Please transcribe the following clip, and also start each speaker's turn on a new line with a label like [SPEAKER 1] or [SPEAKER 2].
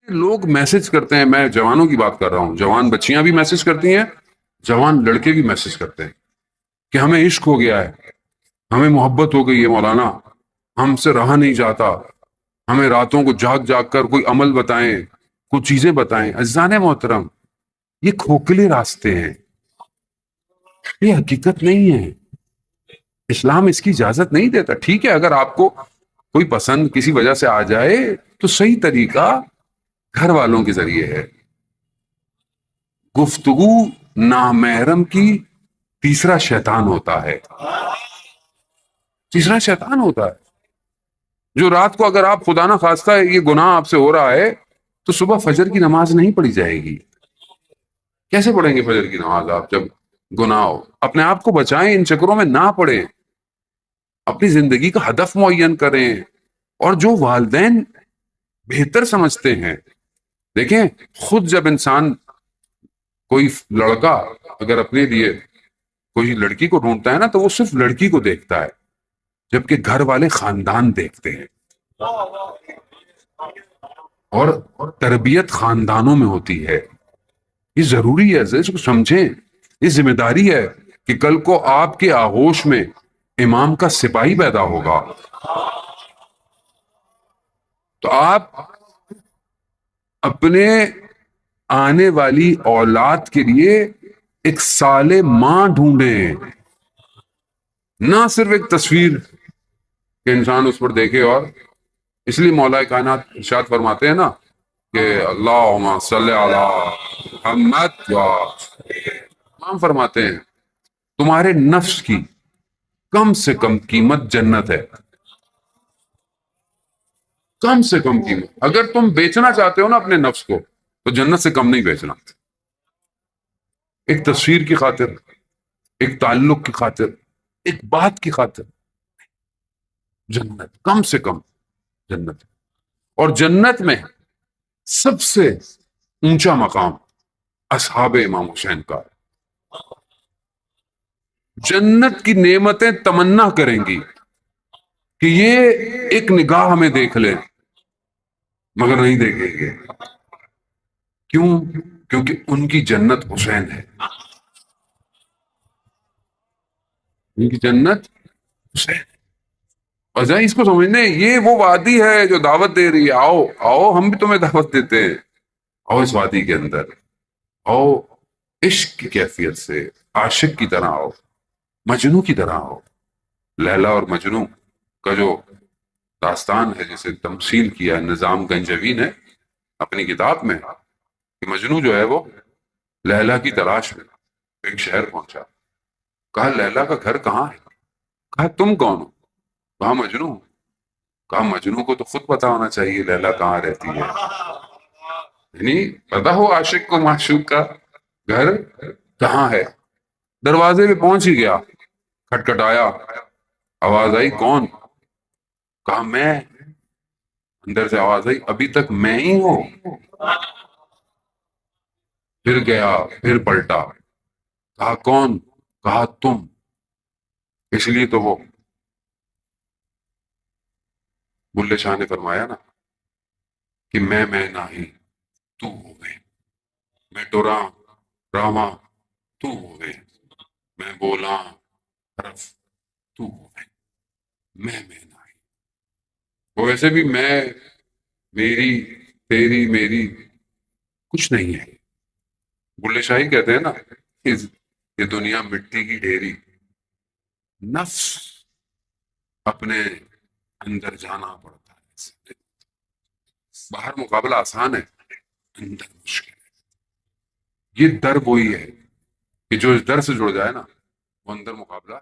[SPEAKER 1] لوگ میسج کرتے ہیں، میں جوانوں کی بات کر رہا ہوں، جوان بچیاں بھی میسج کرتی ہیں، جوان لڑکے بھی میسج کرتے ہیں کہ ہمیں عشق ہو گیا ہے، ہمیں محبت ہو گئی ہے مولانا، ہم سے رہا نہیں جاتا، ہمیں راتوں کو جاگ جاگ کر کوئی عمل بتائیں، کچھ چیزیں بتائیں۔ عزیزان محترم، یہ کھوکھلے راستے ہیں، یہ حقیقت نہیں ہے، اسلام اس کی اجازت نہیں دیتا۔ ٹھیک ہے، اگر آپ کو کوئی پسند کسی وجہ سے آ جائے تو صحیح طریقہ گھر والوں کے ذریعے ہے۔ گفتگو نامحرم کی تیسرا شیطان ہوتا ہے، تیسرا شیطان ہوتا ہے جو رات کو اگر آپ خدا نہ خواستہ یہ گناہ آپ سے ہو رہا ہے تو صبح فجر کی نماز نہیں پڑھی جائے گی۔ کیسے پڑھیں گے فجر کی نماز آپ جب گناہ ہو؟ اپنے آپ کو بچائیں، ان چکروں میں نہ پڑیں، اپنی زندگی کا ہدف معین کریں۔ اور جو والدین بہتر سمجھتے ہیں، دیکھیں، خود جب انسان کوئی لڑکا اگر اپنے لیے کوئی لڑکی کو ڈھونڈتا ہے نا تو وہ صرف لڑکی کو دیکھتا ہے، جبکہ گھر والے خاندان دیکھتے ہیں، اور تربیت خاندانوں میں ہوتی ہے۔ یہ ضروری ہے، اس کو سمجھیں، یہ ذمہ داری ہے کہ کل کو آپ کے آغوش میں امام کا سپاہی پیدا ہوگا تو آپ اپنے آنے والی اولاد کے لیے ایک صالح ماں ڈھونڈیں، نہ صرف ایک تصویر کہ انسان اس پر دیکھے۔ اور اس لیے مولا کائنات ارشاد فرماتے ہیں نا کہ اللہم صلی علی محمد و امام فرماتے ہیں تمہارے نفس کی کم سے کم قیمت جنت ہے، کم سے کم قیمت۔ اگر تم بیچنا چاہتے ہو نا اپنے نفس کو تو جنت سے کم نہیں بیچنا، ایک تصویر کی خاطر، ایک تعلق کی خاطر، ایک بات کی خاطر، جنت کم سے کم جنت ہے۔ اور جنت میں سب سے اونچا مقام اصحاب امام حسین کا ہے۔ جنت کی نعمتیں تمنا کریں گی کہ یہ ایک نگاہ ہمیں دیکھ لیں، مگر نہیں دیکھیں گے۔ کیوں؟ کیونکہ ان کی جنت حسین ہے، ان کی جنت حسین ہے۔ اور ذرا اس کو سمجھنے، یہ وہ وادی ہے جو دعوت دے رہی ہے، آؤ آؤ ہم بھی تمہیں دعوت دیتے ہیں، آؤ اس وادی کے اندر، آؤ عشق کی کیفیت سے عاشق کی طرح آؤ، مجنو کی طرح آؤ۔ لیلا اور مجنو کا جو داستان ہے جسے تمثیل کیا نظام گنجوی نے اپنی کتاب میں، کہ مجنو جو ہے وہ لیلا کی تلاش میں ایک شہر پہنچا، کہا لیلا کا گھر کہاں ہے؟ کہا تم کون ہو؟ کہا مجنو ہوں۔ کہا مجنو کو تو خود پتا ہونا چاہیے لیلا کہاں رہتی ہے، یعنی پتا ہو عاشق کو معشوق کا گھر کہاں ہے۔ دروازے پہ پہنچ ہی گیا، کھٹکھٹایا، آواز آئی کون؟ کہا میں۔ اندر سے آواز آئی ابھی تک میں ہی ہوں۔ پھر گیا، پھر پلٹا، کہا کون؟ کہا تم۔ اس لیے تو وہ بلے شاہ نے فرمایا نا کہ میں نہیں تو ہو گئے، میں ٹورا راما تو ہو گئے، میں بولا حرف تو ہو گئے، میں نہیں۔ وہ ویسے بھی میں، میری، تیری، میری کچھ نہیں ہے۔ بلے شاہی کہتے ہیں نا کہ یہ دنیا مٹی کی ڈھیری، نفس اپنے اندر جانا پڑتا ہے، باہر مقابلہ آسان ہے، اندر مشکل ہے۔ یہ در وہی ہے کہ جو اس در سے جڑ جائے نا وہ اندر مقابلہ